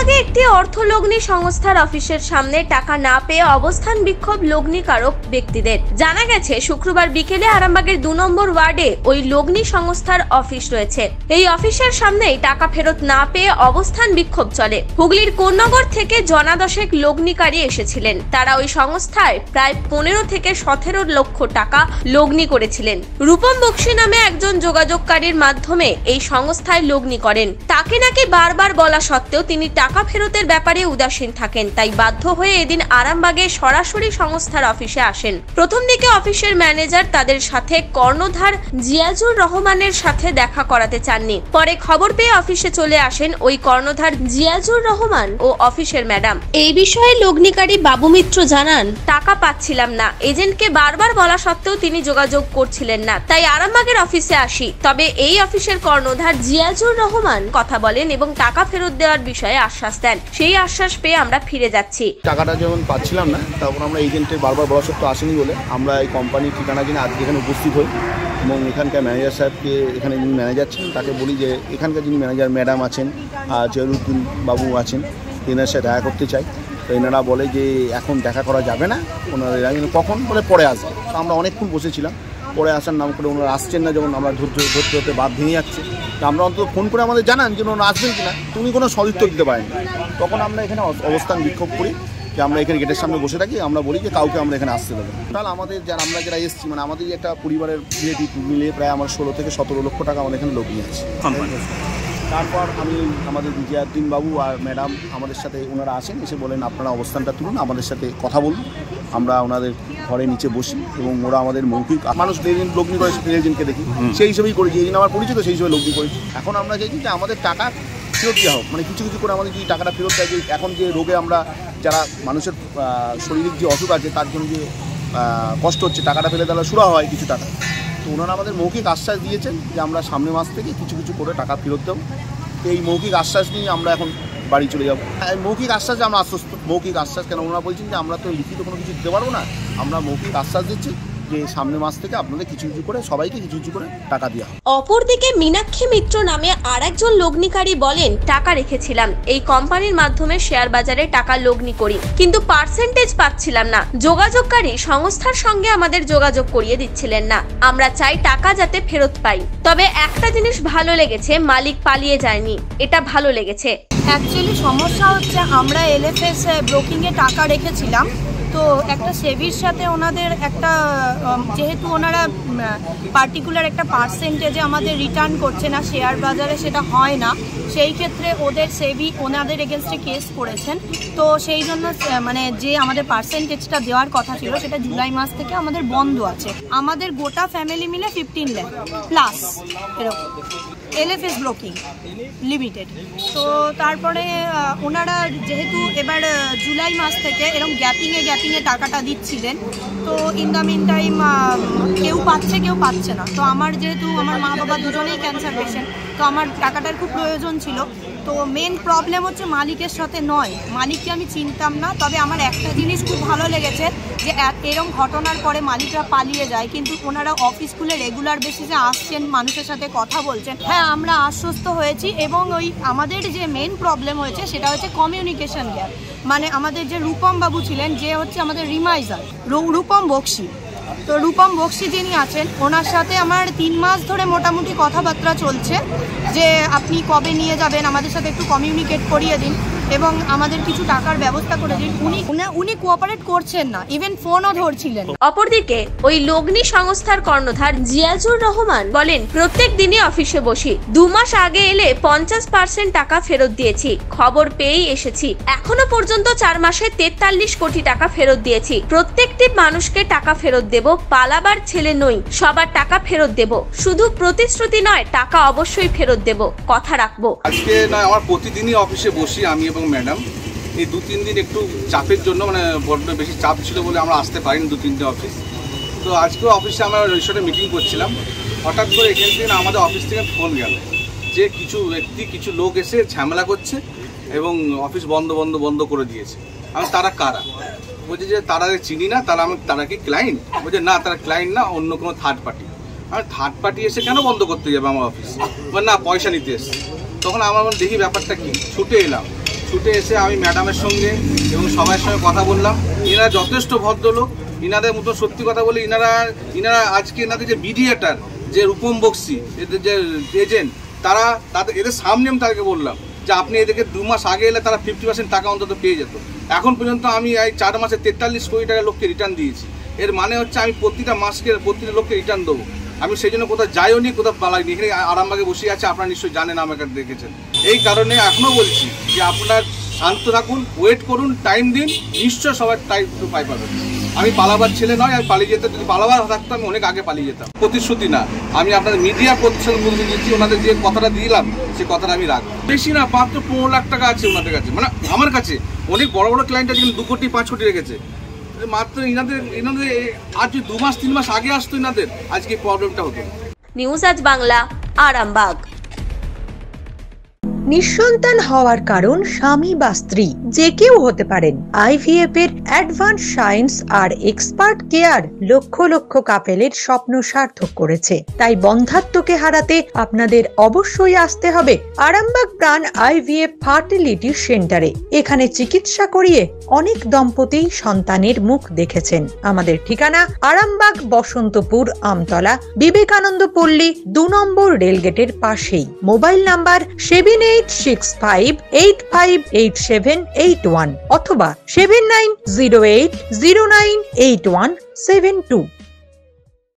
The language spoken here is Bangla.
আরামবাগে একটি অর্থলগ্নি সংস্থার অফিসের সামনে টাকা না পেয়ে অবস্থান বিক্ষোভ লগ্নিকারক ব্যক্তিদের। জানা গেছে শুক্রবার বিকেলে আরামবাগের 2 নম্বর ওয়ার্ডে ওই লগ্নি সংস্থার অফিস রয়েছে। এই অফিসের সামনেই টাকা ফেরত না পেয়ে অবস্থান বিক্ষোভ চলে। হুগলির কোন্নগর থেকে জনাদশেক লগ্নিকারী এসেছিলেন। তারা ওই সংস্থায় প্রায় 15 থেকে 17 লক্ষ টাকা লগ্নি করেছিলেন। রূপম বক্সি নামে একজন যোগাযোগকারীর মাধ্যমে এই সংস্থায় লগ্নি করেন। তাকে নাকি বারবার বলা সত্ত্বেও তিনি টাকা ফেরতের ব্যাপারে উদাসীন থাকেন। তাই বাধ্য হয়ে এদিন আরামবাগে সরাসরি সংস্থার অফিসে আসেন। প্রথম দিকে অফিসের ম্যানেজার তাদের সাথে কর্ণধার জিয়াজুর রহমানের সাথে দেখা করাতে চাননি। পরে খবর পেয়ে অফিসে চলে আসেন ওই কর্ণধার জিয়াজুর রহমান ও অফিসের ম্যাডাম। এই বিষয়ে লগ্নিকারী বাবু মিত্র জানান, টাকা পাচ্ছিলাম না, এজেন্টকে বারবার বলা সত্ত্বেও তিনি যোগাযোগ করছিলেন না, তাই আরামবাগের অফিসে আসি। তবে এই অফিসের কর্ণধার জিয়াজুর রহমান কথা বলেন এবং টাকা ফেরত দেওয়ার বিষয়ে আশ্বাস দেন। সেই আশ্বাস পেয়ে আমরা ফিরে যাচ্ছি। টাকাটা যখন পাচ্ছিলাম না, তখন আমরা এজেন্টের বারবার বলা সত্ত্বেও আসেনি বলে আমরা এই কোম্পানির ঠিকানা জেনে আজকে এখানে উপস্থিত হই এবং এখানকার ম্যানেজার সাহেবকে, এখানে যিনি ম্যানেজার ছিলেন তাকে বলি যে এখানকার যিনি ম্যানেজার ম্যাডাম আছেন আর জহিরুদ্দিন বাবু আছেন, এনার সাথে দেখা করতে চাই। তো এনারা বলে যে এখন দেখা করা যাবে না, ওনারা কখন বলে পরে আসবে। তো আমরা অনেকক্ষণ বসেছিলাম, পরে আসার নাম করে ওনারা আসছেন না, যখন আমরা ধরতে হতে বাদ ভেঙে যাচ্ছে। তো আমরা অন্তত ফোন করে আমাদের জানান যে ওনারা আসবেন কিনা, তুমি কোনো সদুত্তর দিতে পারেন। তখন আমরা এখানে অবস্থান বিক্ষোভ করি যে আমরা এখানে গেটের সামনে বসে থাকি, আমরা বলি যে কাউকে আমরা এখানে আসতে দেবো। তাহলে আমাদের আমরা যারা এসেছি, মানে আমাদের একটা পরিবারের রিলেটিভ মিলে প্রায় আমার 16 থেকে 17 লক্ষ টাকা আমাদের এখানে লোক নিয়ে আছে। তারপর আমাদের জিয়াউদ্দিন বাবু আর ম্যাডাম আমাদের সাথে ওনারা আসেন, এসে বলেন আপনারা অবস্থানটা তুলুন, আমাদের সাথে কথা বলুন। আমরা ওনাদের ঘরে নিচে বসি এবং ওরা আমাদের মৌখিক মানুষ এজেন্ট লগ্নি করে, এজেন্টকে দেখি সেই হিসেবেই করেছি, এজেন্ট আমার পরিচিত সেই হিসেবে লগ্নি করেছি। এখন আমরা চাইছি যে আমাদের টাকা ফেরত দেওয়া হোক, মানে কিছু কিছু করে আমাদের যদি টাকাটা ফেরত দেয়। যে এখন যে রোগে আমরা যারা মানুষের শারীরিক যে অসুখ আছে তার জন্য যে কষ্ট হচ্ছে, টাকাটা ফেলে দেওয়া শুরু হয় কিছু টাকা। তো ওনারা আমাদের মৌখিক আশ্বাস দিয়েছেন যে আমরা সামনের মাস থেকে কিছু কিছু করে টাকা ফেরত দেবো। তো এই মৌখিক আশ্বাস নিয়ে আমরা এখন বাড়ি চলে যাবো। মৌখিক আশ্বাসে আমরা আশ্বস্ত। মৌখিক আশ্বাস কেন ওনারা বলছেন যে আমরা তো লিখিত কোনো কিছু দিতে পারবো না, আমরা মৌখিক আশ্বাস দিচ্ছি যে সামনের মাস থেকে আপনাদের কিছু কিছু করে সবাইকে কিছু কিছু করে টাকা দেওয়া হবে। অপরদিকে মীনাক্ষী মিত্র নামে আরেকজন লগ্নিকারী বলেন, টাকা রেখেছিলাম, এই কোম্পানির মাধ্যমে শেয়ার বাজারে টাকা লগ্নি করি, কিন্তু পার্সেন্টেজ পাচ্ছিলাম না। যোগাযোগকারী সংস্থার সঙ্গে আমাদের যোগাযোগ করিয়ে দিচ্ছিলেন না। আমরা চাই টাকা যাতে ফেরত পাই। তবে একটা জিনিস ভালো লেগেছে, মালিক পালিয়ে যায়নি, এটা ভালো লেগেছে। অ্যাকচুয়ালি সমস্যা হচ্ছে আমরা এলএফএস ব্রোকিংয়ে টাকা রেখেছিলাম, তো একটা সেভির সাথে ওনাদের একটা যেহেতু ওনারা পার্টিকুলার একটা পার্সেন্টেজে আমাদের রিটার্ন করছে না শেয়ার বাজারে, সেটা হয় না। সেই ক্ষেত্রে ওদের সেভি ওনাদের এগেনস্টে কেস করেছেন। তো সেই জন্য মানে যে আমাদের পার্সেন্টেজটা দেওয়ার কথা ছিল সেটা জুলাই মাস থেকে আমাদের বন্ধ আছে। আমাদের গোটা ফ্যামিলি মিলে 15 লাখ প্লাস এরকম এলএফএস ব্রোকিং লিমিটেড। তো তারপরে ওনারা যেহেতু এবার জুলাই মাস থেকে এরকম গ্যাপিংয়ে টাকাটা দিচ্ছিলেন, তো ইন দ্য মিন টাইম কেউ পাচ্ছে কেউ পাচ্ছে না। তো আমার যেহেতু আমার মা বাবা দুজনেই ক্যান্সার পেশেন্ট, তো আমার টাকাটার খুব প্রয়োজন ছিল। তো মেন প্রবলেম হচ্ছে মালিকের সাথে নয়, মালিককে আমি চিনতাম না। তবে আমার একটা জিনিস খুব ভালো লেগেছে যে এরকম ঘটনার পরে মালিকরা পালিয়ে যায়, কিন্তু ওনারা অফিস খুলে রেগুলার বেসিসে আসছেন, মানুষের সাথে কথা বলছেন। হ্যাঁ, আমরা আশ্বস্ত হয়েছি এবং ওই আমাদের যে মেন প্রবলেম হয়েছে সেটা হচ্ছে কমিউনিকেশন গ্যাপ। মানে আমাদের যে রূপম বাবু ছিলেন, যে হচ্ছে আমাদের রিমাইজার রূপম বক্সি, তো রূপম বক্সি যিনি আছেন ওনার সাথে আমার 3 মাস ধরে মোটামুটি কথাবার্তা চলছে যে আপনি কবে নিয়ে যাবেন, আমাদের সাথে একটু কমিউনিকেট করিয়ে দিন এবং আমাদের কিছু টাকার ব্যবস্থা করে দিন। উনি কোঅপারেট করছেন না, ইভেন ফোনও ধরছিলেন। অপরদিকে ওই লগ্নি সংস্থার কর্ণধার জিয়াজুর রহমান বলেন, প্রত্যেক দিনই অফিসে বসি, 2 মাস আগে এলে 50% টাকা ফেরত দিয়েছি, খবর পেয়েই এসেছি। এখনো পর্যন্ত 4 মাসে 43 কোটি টাকা ফেরত দিয়েছি। প্রত্যেকটি মানুষকে টাকা ফেরত দেব, পালাবার ছেলে নই, সবার টাকা ফেরত দেব। শুধু প্রতিশ্রুতি নয়, টাকা অবশ্যই ফেরত দেব, কথা রাখবো। আজকে নয়, আমার প্রতিদিনই অফিসে বসি আমি এবং ম্যাডাম। এই 2-3 দিন একটু চাপের জন্য, মানে বড্ড বেশি চাপ ছিল বলে আমরা আসতে পারিনি 2-3টে অফিস। তো আজকেও অফিসে আমরা রেজিস্টারে মিটিং করছিলাম, হঠাৎ করে এখান থেকে আমাদের অফিস থেকে ফোন গেল যে কিছু ব্যক্তি, কিছু লোক এসে ঝামেলা করছে এবং অফিস বন্ধ করে দিয়েছে। আমি তারা কারা? বলছে যে তারা চিনি না, তারা কি ক্লায়েন্ট? বলছে না, তারা ক্লায়েন্ট না, অন্য কোনো থার্ড পার্টি। আর থার্ড পার্টি এসে কেন বন্ধ করতে যাবে আমার অফিস? না, পয়সা নিতে এসছে। তখন আমার দেখি ব্যাপারটা কি, ছুটে এলাম। ছুটে এসে আমি ম্যাডামের সঙ্গে এবং সবার সঙ্গে কথা বললাম। এনারা যথেষ্ট ভদ্রলোক, ইনাদের মতো সত্যি কথা বলে ইনারা আজকে এনাদের যে মিডিয়েটার, যে রূপম বক্সি, এদের যে এজেন্ট, এদের সামনে আমি তাদেরকে বললাম যে আপনি এদেরকে 2 মাস আগে এলে তারা 50% টাকা অন্তত পেয়ে যেত। এখন পর্যন্ত আমি এই 4 মাসে 43 কোটি টাকা লোককে রিটার্ন দিয়েছি। এর মানে হচ্ছে আমি প্রতিটা লোককে রিটার্ন দেবো। আমি সেই জন্য কোথাও যাইও নি, কোথাও পালাইনি, এখানে আরামবাগে বসে আছে, আপনারা নিশ্চয়ই জানেন, আমাকে দেখেছেন। এই কারণে এখনও বলছি যে আপনার শান্ত থাকুন, ওয়েট করুন, টাইম দিন, নিশ্চয় সবার টাইম টু পাই পাবেন। আমি পালাবার ছেলে নয়, আমি পালিয়ে যেতাম, যদি পালাবার থাকতো আমি অনেক আগে পালিয়ে যেতাম। প্রতিশ্রুতি না, আমি আপনাদের মিডিয়া প্রতিশ্রুতি দিচ্ছি, ওনাদের যে কথাটা দিলাম সে কথাটা আমি রাখবো। বেশি না, মাত্র 15 লাখ টাকা আছে ওনাদের কাছে, মানে আমার কাছে অনেক বড় বড় ক্লায়েন্ট আছে, 2 কোটি 5 কোটি রেখেছে। মাত্র ইনাদের আজ 2 মাস 3 মাস আগে আসতো ইনাদের, আজকে প্রবলেমটা হতো। নিউজ আজ বাংলা, আরামবাগ। নিঃসন্তান হওয়ার কারণ স্বামী বা স্ত্রী যে কেউ হতে পারেন। IVF এর অ্যাডভান্স সায়েন্স আর এক্সপার্ট কেয়ার লক্ষ লক্ষ কাপেলের স্বপ্ন সার্থক করেছে। তাই বন্ধাত্বকে হারাতে আপনাদের অবশ্যই আসতে হবে আরামবাগ প্রাণ IVF ফার্টিলিটি সেন্টারে। এখানে চিকিৎসা করিয়ে অনেক দম্পতি সন্তানের মুখ দেখেছেন। আমাদের ঠিকানা আরামবাগ বসন্তপুর আমতলা, বিবেকানন্দ পল্লী 2 নম্বর রেলগেটের পাশেই। মোবাইল নাম্বার 7865858781 অথবা 7908098172।